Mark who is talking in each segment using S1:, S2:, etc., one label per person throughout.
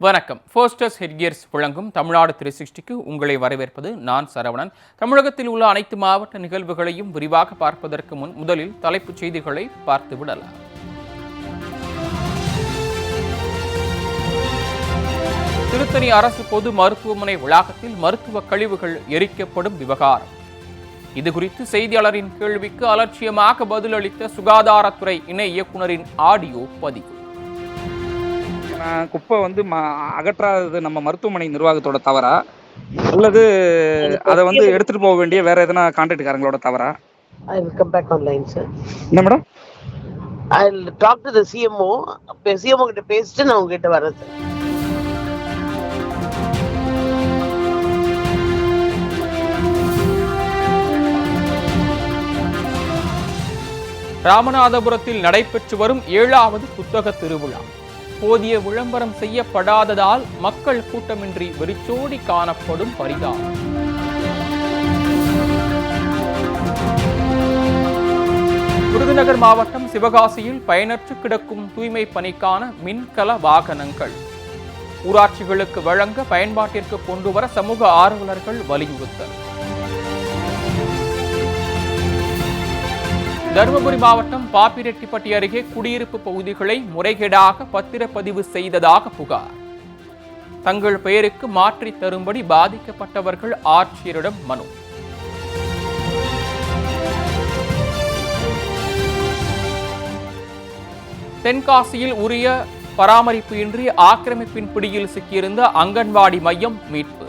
S1: வணக்கம். ஃபோஸ்டர்ஸ் ஹெட்கியர்ஸ் வழங்கும் தமிழ்நாடு 360க்கு உங்களை வரவேற்பது நான் சரவணன். தமிழகத்தில் உள்ள அனைத்து மாவட்ட நிகழ்வுகளையும் விரிவாக பார்ப்பதற்கு முன் முதலில் தலைப்புச் செய்திகளை பார்த்து விடலாம். திருத்தணி அரசு பொது மருத்துவமனை வளாகத்தில் மருத்துவ கழிவுகள் எரிக்கப்படும் விவகாரம். இதுகுறித்து செய்தியாளரின் கேள்விக்கு அலட்சியமாக பதிலளித்த சுகாதாரத்துறை இணை இயக்குநரின் ஆடியோ பதிவு.
S2: குப்பை அகற்றாதது நம்ம மருத்துவமனை நிர்வாகத்தோட தவறா, அல்லது அதை எடுத்துட்டு போக வேண்டிய வேற எதனா கான்ட்ராக்ட்காரங்களோட தவறா?
S3: I will come back online, sir.
S2: என்ன madam?
S3: I'll talk to the CMO. CMO கிட்ட பேசிட்டு நான் உங்ககிட்ட வரேன் சார்.
S1: ராமநாதபுரத்தில் நடைபெற்று வரும் 7வது புத்தக திருவிழா. போதிய விளம்பரம் செய்யப்படாததால் மக்கள் கூட்டமின்றி வெறிச்சோடி காணப்படும் பரிதாபம். விருதுநகர் மாவட்டம் சிவகாசியில் பயனற்று கிடக்கும் தூய்மை பணிக்கான மின்கல வாகனங்கள் ஊராட்சிகளுக்கு வழங்க பயன்பாட்டிற்கு கொண்டுவர சமூக ஆர்வலர்கள் வலியுறுத்தல். தருமபுரி மாவட்டம் பாப்பிரெட்டிப்பட்டி அருகே குடியிருப்பு பகுதிகளை முறைகேடாக பத்திரப்பதிவு செய்ததாக புகார். தங்கள் பெயருக்கு மாற்றி தரும்படி பாதிக்கப்பட்டவர்கள் ஆட்சியரிடம் மனு. தென்காசியில் உரிய பராமரிப்பு இன்றி ஆக்கிரமிப்பின் பிடியில் சிக்கியிருந்த அங்கன்வாடி மையம் மீட்பு.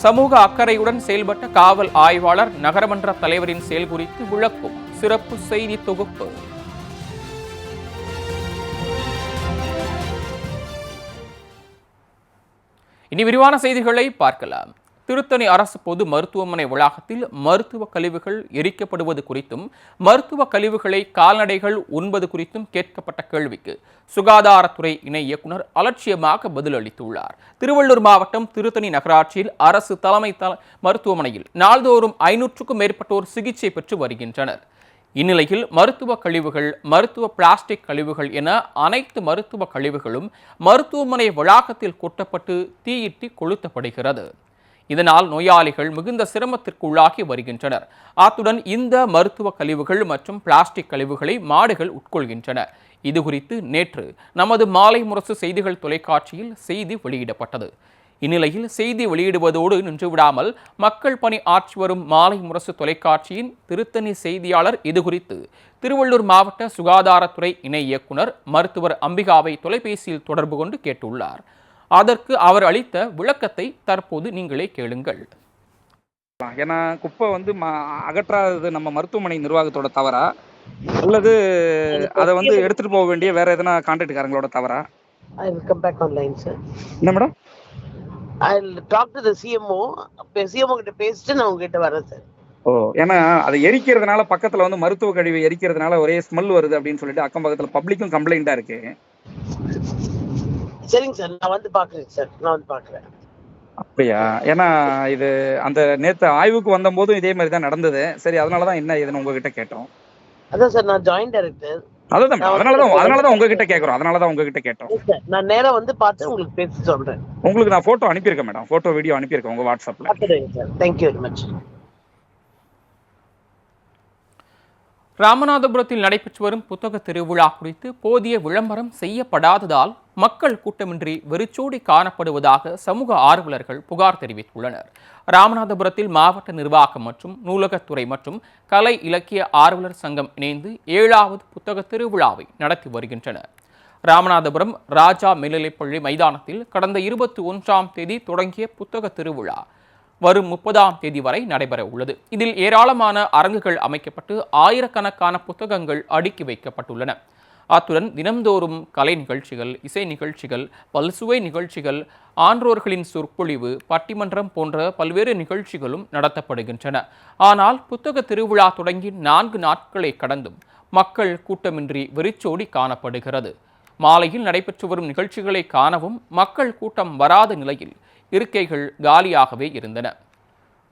S1: சமூக அக்கறையுடன் செயல்பட்ட காவல் ஆய்வாளர் நகரமன்ற தலைவரின் செயல் குறித்து விளக்கும் சிறப்பு செய்தி தொகுப்பு. இனி விரிவான செய்திகளை பார்க்கலாம். திருத்தணி அரசு பொது மருத்துவமனை வளாகத்தில் மருத்துவ கழிவுகள் எரிக்கப்படுவது குறித்தும் மருத்துவ கழிவுகளை கால்நடைகள் உண்பது குறித்தும் கேட்கப்பட்ட கேள்விக்கு சுகாதாரத்துறை இணை இயக்குநர் அலட்சியமாக பதிலளித்துள்ளார். திருவள்ளூர் மாவட்டம் திருத்தணி நகராட்சியில் அரசு தலைமை மருத்துவமனையில் நாள்தோறும் 500க்கும் மேற்பட்டோர் சிகிச்சை பெற்று வருகின்றனர். இந்நிலையில் மருத்துவ கழிவுகள், மருத்துவ பிளாஸ்டிக் கழிவுகள் என அனைத்து மருத்துவ கழிவுகளும் மருத்துவமனை வளாகத்தில் கொட்டப்பட்டு தீயிட்டு கொளுத்தப்படுகிறது. இதனால் நோயாளிகள் மிகுந்த சிரமத்திற்கு உள்ளாகி வருகின்றனர். அத்துடன் இந்த மருத்துவ கழிவுகள் மற்றும் பிளாஸ்டிக் கழிவுகளை மாடுகள் உட்கொள்கின்றன. இதுகுறித்து நேற்று நமது மாலை முரசு செய்திகள் தொலைக்காட்சியில் செய்தி வெளியிடப்பட்டது. இந்நிலையில் செய்தி வெளியிடுவதோடு நின்றுவிடாமல் மக்கள் பணி ஆற்றி வரும் மாலை முரசு தொலைக்காட்சியின் திருத்தணி செய்தியாளர் இதுகுறித்து திருவள்ளூர் மாவட்ட சுகாதாரத்துறை இணை இயக்குனர் மருத்துவர் அம்பிகாவை தொலைபேசியில் தொடர்பு கொண்டு கேட்டுள்ளார். அதற்கு அவர் அளித்த விளக்கத்தை தற்போது நீங்களே கேளுங்கள்.
S2: ஏன்னா குப்பை அகற்றாதது நம்ம மருத்துவமனை நிர்வாகத்தோட தவறா, அல்லது அதை எடுத்துட்டு போக வேண்டிய வேற எதனா கான்ட்ராக்ட்காரங்களோட தவறா?
S3: I will come back online, sir.
S2: என்ன madam?
S3: I'll talk to the CMO. CMO கிட்ட பேசிட்டு நான் உங்ககிட்ட வரேன் சார்.
S2: ஏன்னா அதை எரிக்கிறதுனால பக்கத்துல மருத்துவ கழிவு எரிக்கிறதுனால ஒரே ஸ்மெல் வருது அப்படின்னு சொல்லிட்டு அக்கம் பக்கத்துல பப்ளிக்கும் கம்ப்ளைண்டா இருக்கு.
S3: சரிங்க சார், நான் பாக்குறேன் சார், நான் பாக்குறேன்.
S2: அப்படியா? ஏன்னா இது அந்த நேத்து ஆய்வுக்கு வந்த போதும் இதே மாதிரி தான் நடந்தது. சரி, அதனாலதான் என்ன ஏதுன்னு உங்ககிட்ட கேட்டோம்.
S3: அதான் சார், நான் ஜாயின்ட் டைரக்டர்.
S2: அதனாலதான் உங்ககிட்ட கேட்கிறோம்.
S3: நான் நேரா பார்த்து உங்களுக்கு பேசி சொல்றேன்.
S2: உங்களுக்கு நான் போட்டோ அனுப்பியிருக்கேன் மேடம், போட்டோ வீடியோ அனுப்பியிருக்கேன் உங்க வாட்ஸ்அப்ல.
S3: Thank you very much.
S1: ராமநாதபுரத்தில் நடைபெற்று வரும் புத்தக திருவிழா குறித்து போதிய விளம்பரம் செய்யப்படாததால் மக்கள் கூட்டமின்றி வெறிச்சோடி காணப்படுவதாக சமூக ஆர்வலர்கள் புகார் தெரிவித்துள்ளனர். ராமநாதபுரத்தில் மாவட்ட நிர்வாகம் மற்றும் நூலகத்துறை மற்றும் கலை இலக்கிய ஆர்வலர் சங்கம் இணைந்து 7வது புத்தக திருவிழாவை நடத்தி வருகின்றனர். ராமநாதபுரம் ராஜா மேல்நிலைப்பள்ளி மைதானத்தில் கடந்த 21ஆம் தேதி தொடங்கிய புத்தக திருவிழா வரும் 30ஆம் தேதி வரை நடைபெற உள்ளது. இதில் ஏராளமான அரங்குகள் அமைக்கப்பட்டு ஆயிரக்கணக்கான புத்தகங்கள் அடுக்கி வைக்கப்பட்டுள்ளன. அத்துடன் தினம்தோறும் கலை நிகழ்ச்சிகள், இசை நிகழ்ச்சிகள், பல்சுவை நிகழ்ச்சிகள், ஆன்றோர்களின் சொற்பொழிவு, பட்டிமன்றம் போன்ற பல்வேறு நிகழ்ச்சிகளும் நடத்தப்படுகின்றன. ஆனால் புத்தக திருவிழா தொடங்கி 4 நாட்களை கடந்தும் மக்கள் கூட்டமின்றி வெறிச்சோடி காணப்படுகிறது. மாலையில் நடைபெற்று வரும் நிகழ்ச்சிகளை காணவும் மக்கள் கூட்டம் வராத நிலையில் இருக்கைகள் காலியாகவே இருந்தன.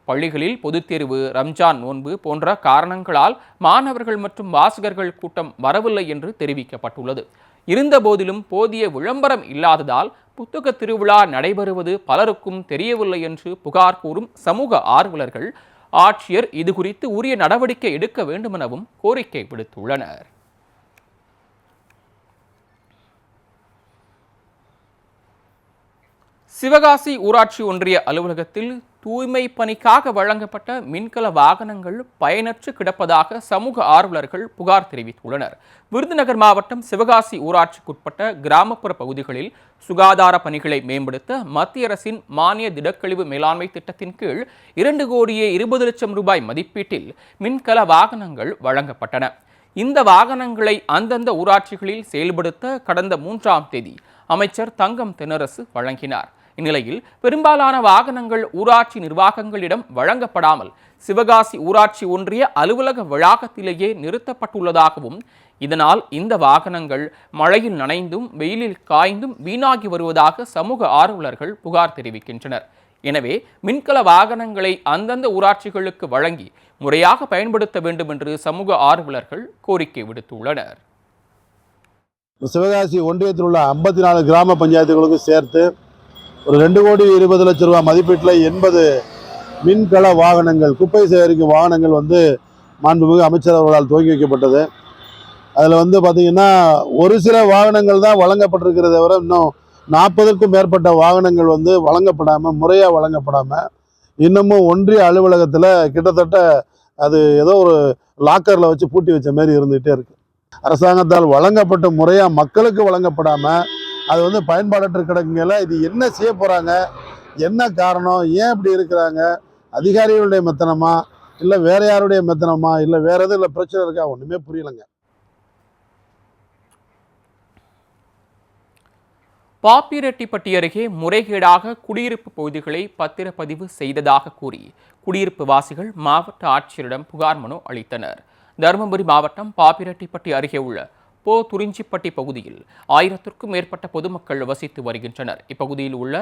S1: பள்ளிகளில் பொதுத் தேர்வு, ரம்ஜான் நோன்பு போன்ற காரணங்களால் மாணவர்கள் மற்றும் வாசகர்கள் கூட்டம் வரவில்லை என்று தெரிவிக்கப்பட்டுள்ளது. இருந்தபோதிலும் போதிய விளம்பரம் இல்லாததால் புத்தக திருவிழா நடைபெறுவது பலருக்கும் தெரியவில்லை என்று புகார் கூறும் சமூக ஆர்வலர்கள் ஆட்சியர் இதுகுறித்து உரிய நடவடிக்கை எடுக்க வேண்டுமெனவும் கோரிக்கை விடுத்துள்ளனர். சிவகாசி ஊராட்சி ஒன்றிய அலுவலகத்தில் தூய்மை பணிக்காக வழங்கப்பட்ட மின்கல வாகனங்கள் பயனற்று கிடப்பதாக சமூக ஆர்வலர்கள் புகார் தெரிவித்துள்ளனர். விருதுநகர் மாவட்டம் சிவகாசி ஊராட்சிக்குட்பட்ட கிராமப்புற பகுதிகளில் சுகாதார பணிகளை மேம்படுத்த மத்திய அரசின் மானிய திடக்கழிவு மேலாண்மை திட்டத்தின் கீழ் 2,20,00,000 ரூபாய் மதிப்பீட்டில் மின்கல வாகனங்கள் வழங்கப்பட்டன. இந்த வாகனங்களை அந்தந்த ஊராட்சிகளில் செயல்படுத்த கடந்த 3ஆம் தேதி அமைச்சர் தங்கம் தென்னரசு வழங்கினார். இந்நிலையில் பெரும்பாலான வாகனங்கள் ஊராட்சி நிர்வாகங்களிடம் வழங்கப்படாமல் சிவகாசி ஊராட்சி ஒன்றிய அலுவலக வளாகத்திலேயே நிறுத்தப்பட்டுள்ளதாகவும், இதனால் இந்த வாகனங்கள் மழையில் நனைந்தும் வெயிலில் காய்ந்தும் வீணாகி வருவதாக சமூக ஆர்வலர்கள் புகார் தெரிவிக்கின்றனர். எனவே மின்கல வாகனங்களை அந்தந்த ஊராட்சிகளுக்கு வழங்கி முறையாக பயன்படுத்த வேண்டும் என்று சமூக ஆர்வலர்கள் கோரிக்கை விடுத்துள்ளனர்.
S4: சிவகாசி ஒன்றியத்தில் உள்ள 54 கிராம பஞ்சாயத்துகளுக்கு சேர்த்து ஒரு 2,20,00,000 ரூபாய் மதிப்பீட்டில் 80 மின்கல வாகனங்கள், குப்பை சேகரிக்கும் வாகனங்கள் மாண்புமிகு அமைச்சர் அவர்களால் துவங்கி வைக்கப்பட்டது. அதில் பார்த்திங்கன்னா ஒரு சில வாகனங்கள் தான் வழங்கப்பட்டிருக்கிறத தவிர இன்னும் 40க்கும் மேற்பட்ட வாகனங்கள் வழங்கப்படாமல், முறையாக வழங்கப்படாமல் இன்னமும் ஒன்றிய அலுவலகத்தில் கிட்டத்தட்ட அது ஏதோ ஒரு லாக்கரில் வச்சு பூட்டி வச்ச மாதிரி இருந்துகிட்டே இருக்குது. அரசாங்கத்தால் வழங்கப்பட்ட முறையாக மக்களுக்கு வழங்கப்படாமல் அது பயன்பாடற்று கிடக்குங்கல. இது என்ன செய்ய போகிறாங்க, என்ன காரணம், ஏன் இப்படி இருக்கிறாங்க? அதிகாரிகளுடைய மெத்தனமா, இல்லை வேற யாருடைய மெத்தனமா, இல்லை வேற எதுவும் இல்லை பிரச்சனை இருக்கா? ஒன்றுமே புரியலைங்க.
S1: பாப்பிரெட்டிப்பட்டி அருகே முறைகேடாக குடியிருப்பு பகுதிகளை பத்திரப்பதிவு செய்ததாக கூறி குடியிருப்பு வாசிகள் மாவட்ட ஆட்சியரிடம் புகார் மனு அளித்தனர். தருமபுரி மாவட்டம் பாப்பிரெட்டிப்பட்டி அருகே உள்ள துறிஞ்சிப்பட்டி பகுதியில் 1000க்கும் மேற்பட்ட பொதுமக்கள் வசித்து வருகின்றனர். இப்பகுதியில் உள்ள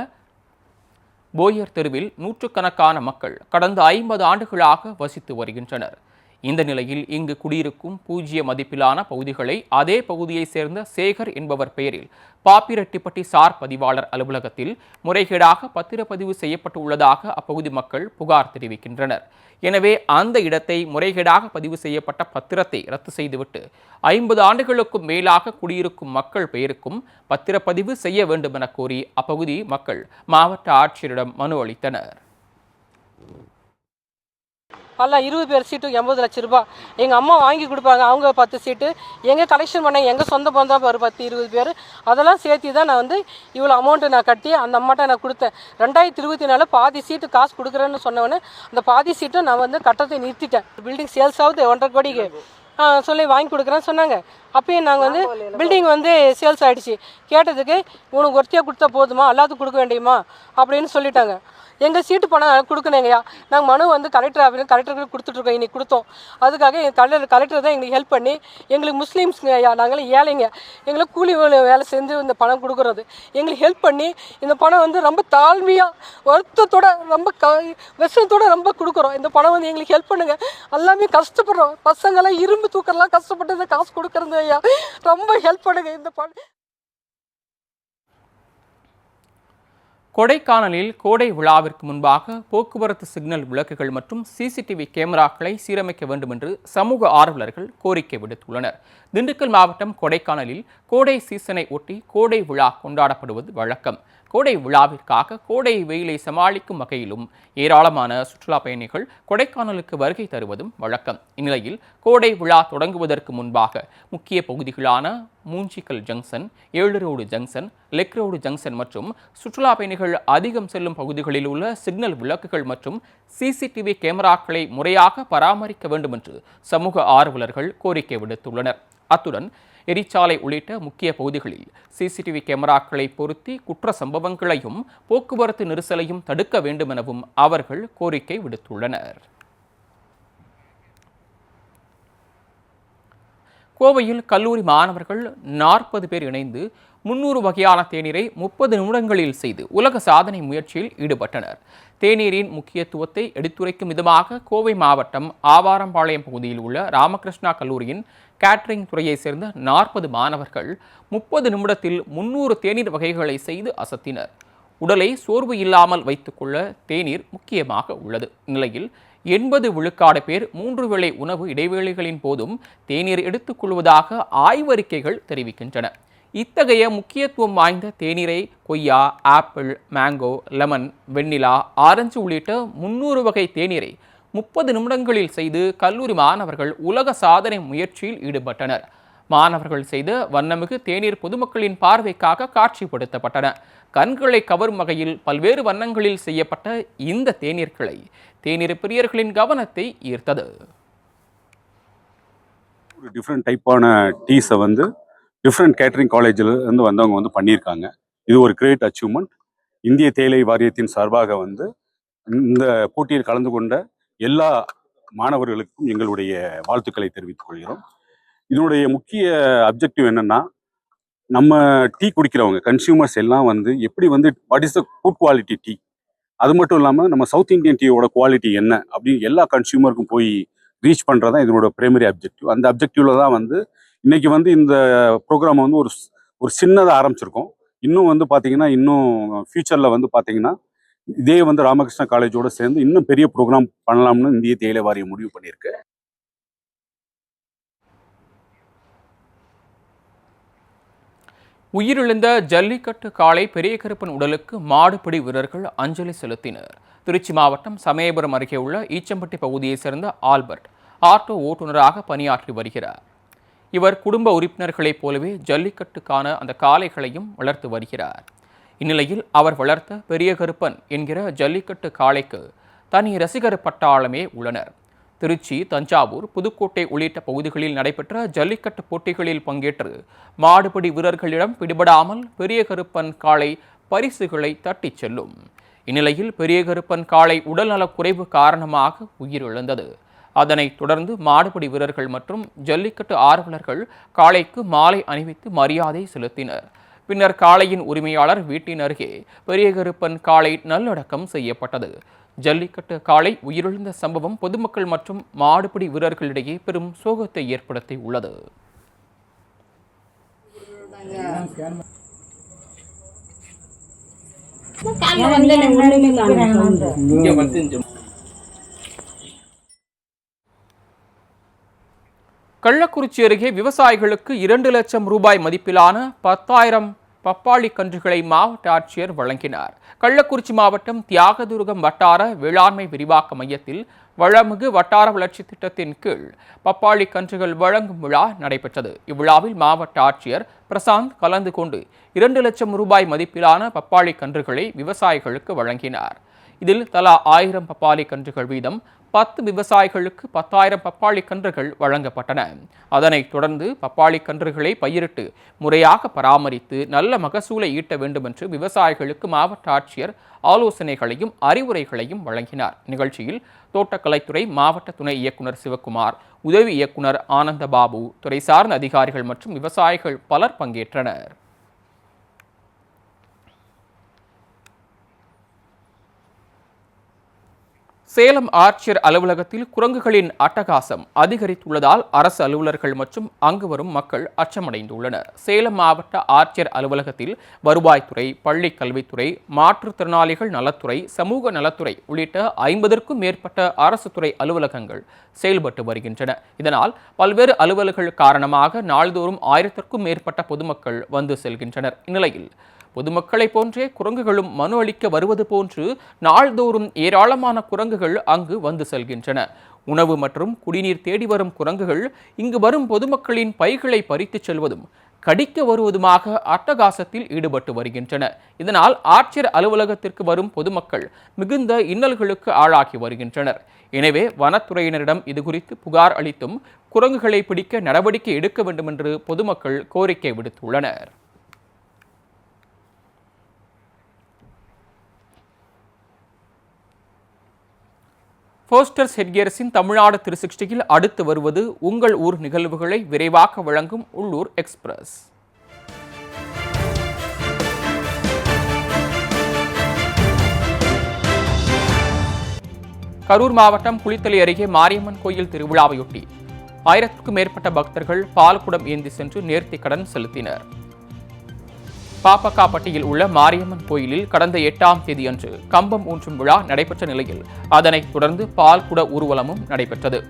S1: போயர் தெருவில் நூற்றுக்கணக்கான மக்கள் கடந்த 50 ஆண்டுகளாக வசித்து வருகின்றனர். இந்த நிலையில் இங்கு குடியிருக்கும் பூஜ்ய மதிப்பிலான பகுதிகளை அதே பகுதியை சேர்ந்த சேகர் என்பவர் பெயரில் பாப்பிரெட்டிப்பட்டி சார் பதிவாளர் அலுவலகத்தில் முறைகேடாக பத்திரப்பதிவு செய்யப்பட்டுள்ளதாக அப்பகுதி மக்கள் புகார் தெரிவிக்கின்றனர். எனவே அந்த இடத்தை முறைகேடாக பதிவு செய்யப்பட்ட பத்திரத்தை ரத்து செய்துவிட்டு 50 ஆண்டுகளுக்கும் மேலாக குடியிருக்கும் மக்கள் பெயருக்கும் பத்திரப்பதிவு செய்ய வேண்டும் என கோரி அப்பகுதி மக்கள் மாவட்ட ஆட்சியரிடம் மனு அளித்தனர்.
S5: எல்லாம் 20 பேர் சீட்டு 80 லட்சம் ரூபாய் எங்கள் அம்மா வாங்கி கொடுப்பாங்க. அவங்க 10 சீட்டு, எங்கள் கலெக்ஷன் பண்ண எங்கள் சொந்த பந்தம் ஒரு 10-20 பேர், அதெல்லாம் சேர்த்து தான் நான் இவ்வளோ அமௌண்ட்டு நான் கட்டி அந்த அம்மாட்ட நான் கொடுத்தேன். 2024 பாதி சீட்டு காசு கொடுக்குறேன்னு சொன்னவொன்னே அந்த பாதி சீட்டை நான் கட்டத்தை நிறுத்திட்டேன். பில்டிங் சேல்ஸ் ஆகுது 1.5 கோடிக்கு சொல்லி வாங்கி கொடுக்குறேன்னு சொன்னாங்க. அப்பயும் நாங்கள் பில்டிங் சேல்ஸ் ஆகிடுச்சு. கேட்டதுக்கு உனக்கு ஒருத்தியாக கொடுத்தா போதுமா, எல்லாத்துக்கும் கொடுக்க வேண்டியமா அப்படின்னு சொல்லிட்டாங்க. எங்கள் சீட்டு பணம் கொடுக்கணுங்கய்யா. நாங்கள் மனு கலெக்டருக்கு கொடுத்துட்ருக்கோம். இன்றைக்கி கொடுத்தோம். அதுக்காக கலெக்டர் தான் எங்களுக்கு ஹெல்ப் பண்ணி, எங்களுக்கு முஸ்லீம்ஸுங்க ஐயா, நாங்களும் ஏழைங்க, எங்களுக்கு கூலி வேலை செஞ்சு இந்த பணம் கொடுக்குறது எங்களுக்கு ஹெல்ப் பண்ணி இந்த பணம் ரொம்ப தாழ்மையாக வருத்தத்தோட ரொம்ப விஷயத்தோட ரொம்ப கொடுக்குறோம். இந்த பணம் எங்களுக்கு ஹெல்ப் பண்ணுங்கள். எல்லாமே கஷ்டப்படுறோம். பசங்கள்லாம் இரும்பு தூக்கறலாம் கஷ்டப்பட்டு இந்த காசு கொடுக்குறது ஐயா, ரொம்ப ஹெல்ப் பண்ணுங்கள். இந்த பணம்
S1: கொடைக்கானலில் கோடை விழாவிற்கு முன்பாக போக்குவரத்து சிக்னல் விளக்குகள் மற்றும் சிசிடிவி கேமராக்களை சீரமைக்க வேண்டும் என்று சமூக ஆர்வலர்கள் கோரிக்கை விடுத்துள்ளனர். திண்டுக்கல் மாவட்டம் கொடைக்கானலில் கோடை சீசனை ஒட்டி கோடை விழா கொண்டாடப்படுவது வழக்கம். கோடை விழாவிற்காக கோடை வெயிலை சமாளிக்கும் வகையிலும் ஏராளமான சுற்றுலா பயணிகள் கொடைக்கானலுக்கு வருகை தருவதும் வழக்கம். இந்நிலையில் கோடை விழா தொடங்குவதற்கு முன்பாக முக்கிய பகுதிகளான Moonjikkal junction, 7 road junction, leg road junction மற்றும் சுற்றுலா பயணிகள் அதிகம் செல்லும் பகுதிகளில் உள்ள சிக்னல் விளக்குகள் மற்றும் சிசிடிவி கேமராக்களை முறையாக பராமரிக்க வேண்டும் என்று சமூக ஆர்வலர்கள் கோரிக்கை விடுத்துள்ளனர். அத்துடன் எரிச்சாலை உள்ளிட்ட முக்கிய பகுதிகளில் சிசிடிவி கேமராக்களை பொருத்தி குற்ற சம்பவங்களையும் போக்குவரத்து நெரிசலையும் தடுக்க வேண்டும் எனவும் அவர்கள் கோரிக்கை விடுத்துள்ளனர். கோவையில் கல்லூரி மாணவர்கள் 40 பேர் இணைந்து 300 வகையான தேநீரை 30 நிமிடங்களில் செய்து உலக சாதனை முயற்சியில் ஈடுபட்டனர். தேநீரின் முக்கியத்துவத்தை எடுத்துரைக்கும் விதமாக கோவை மாவட்டம் ஆவாரம்பாளையம் பகுதியில் உள்ள ராமகிருஷ்ணா கல்லூரியின் கேட்டரிங் துறையை சேர்ந்த 40 மாணவர்கள் 30 நிமிடத்தில் 300 தேநீர் வகைகளை செய்து அசத்தினர். உடலை சோர்வு இல்லாமல் வைத்துக்கொள்ள தேநீர் முக்கியமாக உள்ளது. நிலையில் 80 விழுக்காடு பேர் 3 வேளை உணவு இடைவேளைகளின் போதும் தேநீர் எடுத்துக் கொள்வதாக ஆய்வறிக்கைகள் தெரிவிக்கின்றன. இத்தகைய முக்கியத்துவம் வாய்ந்த தேநீரை கொய்யா, ஆப்பிள், மேங்கோ, லெமன், வெண்ணிலா, ஆரஞ்சு உள்ளிட்ட 300 வகை தேநீரை 30 நிமிடங்களில் செய்து கல்லூரி மாணவர்கள் உலக சாதனை முயற்சியில் ஈடுபட்டனர். மாணவர்கள் செய்த வண்ணமிகு தேநீர் பொதுமக்களின் பார்வைக்காக காட்சிப்படுத்தப்பட்டன. கண்களை கவரும் வகையில் பல்வேறு வண்ணங்களில் செய்யப்பட்ட இந்த தேநீர்களை தேநீர் பிரியர்களின் கவனத்தை ஈர்த்தது.
S6: ஒரு டிஃப்ரெண்ட் டைப்பான டீஸை வந்து டிஃப்ரெண்ட் கேட்டரிங் காலேஜில் இருந்து வந்தவங்க வந்து பண்ணியிருக்காங்க. இது ஒரு கிரேட் அச்சீவ்மெண்ட். இந்திய தேயிலை வாரியத்தின் சார்பாக வந்து இந்த போட்டியில் கலந்து கொண்ட எல்லா மாணவர்களுக்கும் எங்களுடைய வாழ்த்துக்களை தெரிவித்துக் கொள்கிறோம். இதனுடைய முக்கிய அப்ஜெக்டிவ் என்னன்னா, நம்ம டீ குடிக்கிறவங்க கன்சியூமர்ஸ் எல்லாம் வந்து எப்படி வந்து what is the good quality tea, அது மட்டும் இல்லாமல் நம்ம சவுத் இந்தியன் டீயோட குவாலிட்டி என்ன அப்படின்னு எல்லா கன்சியூமருக்கும் போய் ரீச் பண்ணுறது தான் இதனோட பிரைமரி அப்ஜெக்டிவ். அந்த அப்ஜெக்டிவ்ல தான் வந்து இன்னைக்கு வந்து இந்த ப்ரோக்ராம் வந்து ஒரு சின்னதாக ஆரம்பிச்சிருக்கோம். இன்னும் வந்து பார்த்தீங்கன்னா, இன்னும் ஃபியூச்சரில் வந்து பார்த்தீங்கன்னா இதே வந்து ராமகிருஷ்ணா காலேஜோட சேர்ந்து இன்னும் பெரிய ப்ரோக்ராம் பண்ணலாம்னு இந்திய தேயிலை வாரியம் முடிவு பண்ணியிருக்கு.
S1: உயிரிழந்த ஜல்லிக்கட்டு காளை பெரிய கருப்பன் உடலுக்கு மாடுபிடி வீரர்கள் அஞ்சலி செலுத்தினர். திருச்சி மாவட்டம் சமயபுரம் அருகே உள்ள ஈச்சம்பட்டி பகுதியைச் சேர்ந்த ஆல்பர்ட் ஆட்டோ ஓட்டுநராக பணியாற்றி வருகிறார். இவர் குடும்ப உறுப்பினர்களைப் போலவே ஜல்லிக்கட்டுக்கான அந்த காளைகளையும் வளர்த்து வருகிறார். இந்நிலையில் அவர் வளர்த்த பெரிய கருப்பன் என்கிற ஜல்லிக்கட்டு காளைக்கு தனி ரசிகர் பட்டாளமே உள்ளனர். திருச்சி, தஞ்சாவூர், புதுக்கோட்டை உள்ளிட்ட பகுதிகளில் நடைபெற்ற ஜல்லிக்கட்டு போட்டிகளில் பங்கேற்று மாடுபிடி வீரர்களிடம் பிடிபடாமல் பெரிய கருப்பன் காளை பரிசுகளை தட்டிச் செல்லும். இந்நிலையில் பெரிய கருப்பன் காளை உடல்நலக் குறைவு காரணமாக உயிரிழந்தது. அதனைத் தொடர்ந்து மாடுபிடி வீரர்கள் மற்றும் ஜல்லிக்கட்டு ஆர்வலர்கள் காளைக்கு மாலை அணிவித்து மரியாதை செலுத்தினர். பின்னர் காளையின் உரிமையாளர் வீட்டின் அருகே பெரிய கருப்பன் காளை நல்லடக்கம் செய்யப்பட்டது. ஜல்லிக்கட்டு காளை உயிரிழந்த சம்பவம் பொதுமக்கள் மற்றும் மாடுபிடி வீரர்களிடையே பெரும் சோகத்தை ஏற்படுத்தி உள்ளது. கள்ளக்குறிச்சி அருகே விவசாயிகளுக்கு 2 லட்சம் ரூபாய் மதிப்பிலான 10,000 பப்பாளி கன்றுகளை மாவட்ட ஆட்சியர் வழங்கினார். கள்ளக்குறிச்சி மாவட்டம் தியாகதுருகம் வட்டார வேளாண்மை விரிவாக்க மையத்தில் வளமிகு வட்டார வளர்ச்சி திட்டத்தின் கீழ் பப்பாளி கன்றுகள் வழங்கும் விழா நடைபெற்றது. இவ்விழாவில் மாவட்ட ஆட்சியர் பிரசாந்த் கலந்து கொண்டு 2 லட்சம் ரூபாய் மதிப்பிலான பப்பாளி கன்றுகளை விவசாயிகளுக்கு வழங்கினார். இதில் தலா 1000 பப்பாளி கன்றுகள் வீதம் 10 விவசாயிகளுக்கு 10,000 பப்பாளி கன்றுகள் வழங்கப்பட்டன. அதனைத் தொடர்ந்து பப்பாளி கன்றுகளை பயிரிட்டு முறையாக பராமரித்து நல்ல மகசூலை ஈட்ட வேண்டும் என்று விவசாயிகளுக்கு மாவட்ட ஆட்சியர் ஆலோசனைகளையும் அறிவுரைகளையும் வழங்கினார். நிகழ்ச்சியில் தோட்டக்கலைத்துறை மாவட்ட துணை இயக்குனர் சிவக்குமார், உதவி இயக்குனர் ஆனந்தபாபு, துறை சார்ந்த அதிகாரிகள் மற்றும் விவசாயிகள் பலர் பங்கேற்றனர். சேலம் ஆட்சியர் அலுவலகத்தில் குரங்குகளின் அட்டகாசம் அதிகரித்துள்ளதால் அரசு அலுவலர்கள் மற்றும் அங்கு வரும் மக்கள் அச்சமடைந்துள்ளனர். சேலம் மாவட்ட ஆட்சியர் அலுவலகத்தில் வருவாய்த்துறை, பள்ளி கல்வித்துறை, மாற்றுத்திறனாளிகள் நலத்துறை, சமூக நலத்துறை உள்ளிட்ட 50க்கும் மேற்பட்ட அரசு துறை அலுவலகங்கள் செயல்பட்டு வருகின்றன. இதனால் பல்வேறு அலுவல்கள் காரணமாக நாள்தோறும் 1000க்கும் மேற்பட்ட பொதுமக்கள் வந்து செல்கின்றனர். இந்நிலையில் பொதுமக்களை போன்றே குரங்குகளும் மனு அளிக்க வருவது போன்று நாள்தோறும் ஏராளமான குரங்குகள் அங்கு வந்து செல்கின்றன. உணவு மற்றும் குடிநீர் தேடி வரும் குரங்குகள் இங்கு வரும் பொதுமக்களின் பைகளை பறித்து செல்வதும் கடிக்க வருவதுமாக அட்டகாசத்தில் ஈடுபட்டு வருகின்றன. இதனால் ஆட்சியர் அலுவலகத்திற்கு வரும் பொதுமக்கள் மிகுந்த இன்னல்களுக்கு ஆளாகி வருகின்றனர். எனவே வனத்துறையினரிடம் இதுகுறித்து புகார் அளித்தும் குரங்குகளை பிடிக்க நடவடிக்கை எடுக்க வேண்டும் என்று பொதுமக்கள் கோரிக்கை விடுத்துள்ளனர். போஸ்டர்ஸ் ஹெட்கியர்ஸின் தமிழ்நாடு 360ல் அடுத்து வருவது உங்கள் ஊர் நிகழ்வுகளை விரைவாக வழங்கும் உள்ளூர் எக்ஸ்பிரஸ். கரூர் மாவட்டம் குளித்தலை அருகே மாரியம்மன் கோயில் திருவிழாவையொட்டி 1000க்கும் மேற்பட்ட பக்தர்கள் பால்குடம் ஏந்தி சென்று நேர்த்திக் கடன் செலுத்தினர். பாப்பக்காப்பட்டியில் உள்ள மாரியம்மன் கோயிலில் கடந்த 8ஆம் தேதியன்று கம்பம் ஊன்றும் விழா நடைபெற்ற நிலையில் அதனைத் தொடர்ந்து பால்குட ஊர்வலமும் நடைபெற்றது.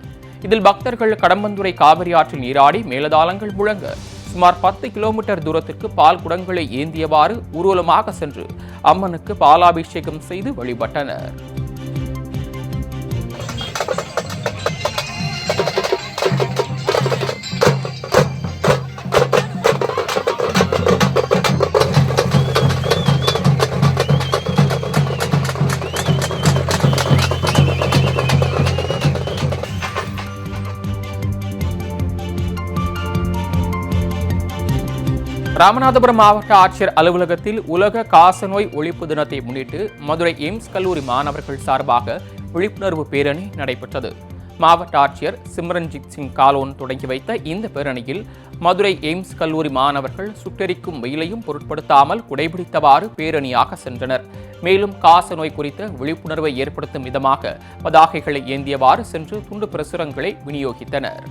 S1: இதில் பக்தர்கள் கடம்பந்துறை காவிரி ஆற்றில் நீராடி மேலதாளங்கள் முழங்க சுமார் 10 கிலோமீட்டர் தூரத்திற்கு பால் குடங்களை ஏந்தியவாறு ஊர்வலமாக சென்று அம்மனுக்கு பாலாபிஷேகம் செய்து வழிபட்டனர். ராமநாதபுரம் மாவட்ட ஆட்சியர் அலுவலகத்தில் உலக காசநோய் ஒழிப்பு தினத்தை முன்னிட்டு மதுரை எய்ம்ஸ் கல்லூரி மாணவர்கள் சார்பாக விழிப்புணர்வு பேரணி நடைபெற்றது. மாவட்ட ஆட்சியர் சிம்ரன்ஜித் சிங் காலோன் தொடங்கி வைத்த இந்த பேரணியில் மதுரை எய்ம்ஸ் கல்லூரி மாணவர்கள் சுட்டெரிக்கும் வெயிலையும் பொருட்படுத்தாமல் குடைபிடித்தவாறு பேரணியாக சென்றனர். மேலும் காசநோய் குறித்த விழிப்புணர்வை ஏற்படுத்தும் விதமாக பதாகைகளை ஏந்தியவாறு சென்று துண்டு பிரசுரங்களை விநியோகித்தனர்.